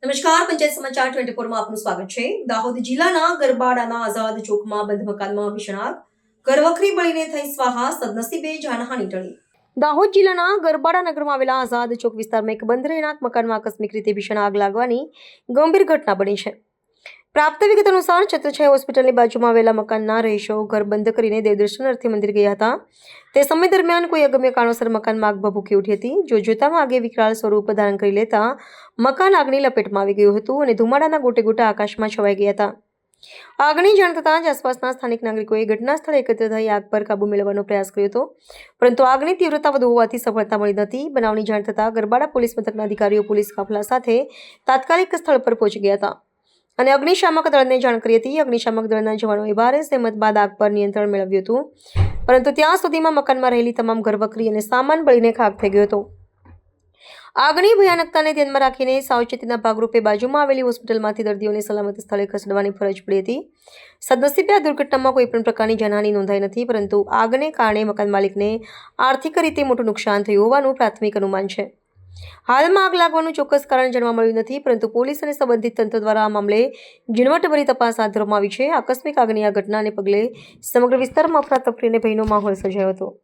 નમસ્કાર, પંચાયત સમાચાર 24 માં આપનું સ્વાગત છે। દાહોદ જિલ્લાના ગરબાડાના આઝાદ ચોકમાં બંધ મકાનમાં ભીષણ આગ, ઘરવખરી બળીને થઈ સ્વાહા, સદનસીબે જાનહાનિ ટળી। દાહોદ જિલ્લાના ગરબાડા નગરમાં આવેલા આઝાદ ચોક વિસ્તારમાં એક બંધ રહેણાંક મકાનમાં આકસ્મિક રીતે ભીષણ આગ લાગવાની ગંભીર ઘટના બની છે। પ્રાપ્ત વિગત અનુસાર છત્રછાયા હોસ્પિટલની બાજુમાં આવેલા મકાનના રહીશો ઘર બંધ કરીને દેવદર્શન અર્થે મંદિર ગયા હતા। તે સમય દરમિયાન કોઈ અગમ્ય કારણોસર મકાનમાં આગ ભભૂકી ઉઠી હતી। જોતામાં આગે વિકરાળ સ્વરૂપ ધારણ કરી લેતા મકાન આગની લપેટમાં આવી ગયું હતું અને ધુમાડાના ગોટે ગોટા આકાશમાં છવાઈ ગયા હતા। આગની જાણ થતાં જ આસપાસના સ્થાનિક નાગરિકોએ ઘટના સ્થળે એકત્ર થઈ આગ પર કાબૂ મેળવવાનો પ્રયાસ કર્યો હતો, પરંતુ આગની તીવ્રતા વધુ હોવાથી સફળતા મળી નથી। બનાવની જાણ થતાં ગરબાડા પોલીસ મથકના અધિકારીઓ પોલીસ કાફલા સાથે તાત્કાલિક સ્થળ પર પહોંચી ગયા હતા અને અગ્નિશામક દળને જાણ કરી હતી। અગ્નિશામક દળના જવાનોએ ભારે જહેમત બાદ આગ પર નિયંત્રણ મેળવ્યું હતું, પરંતુ ત્યાં સુધીમાં મકાનમાં રહેલી તમામ ઘરવખરી અને સામાન બળીને ખાખ થઈ ગયો હતો। આગની ભયાનકતાને ધ્યાનમાં રાખીને સાવચેતીના ભાગરૂપે બાજુમાં આવેલી હોસ્પિટલમાંથી દર્દીઓને સલામત સ્થળે ખસેડવાની ફરજ પડી હતી। સદનસીબે આ દુર્ઘટનામાં કોઈ પણ પ્રકારની જાનહાનિ નોંધાઈ નથી, પરંતુ આગને કારણે મકાન માલિકને આર્થિક રીતે મોટું નુકસાન થયું હોવાનું પ્રાથમિક અનુમાન છે। હાલમાં આગ લાગવાનું ચોક્કસ કારણ જાણવા મળ્યું નથી, પરંતુ પોલીસ અને સંબંધિત તંત્ર દ્વારા આ મામલે ઝીણવટભરી તપાસ હાથ ધરવામાં આવી છે। આકસ્મિક આગની આ ઘટનાને પગલે સમગ્ર વિસ્તારમાં અફરાતફરી અને ભયનો માહોલ સર્જાયો હતો।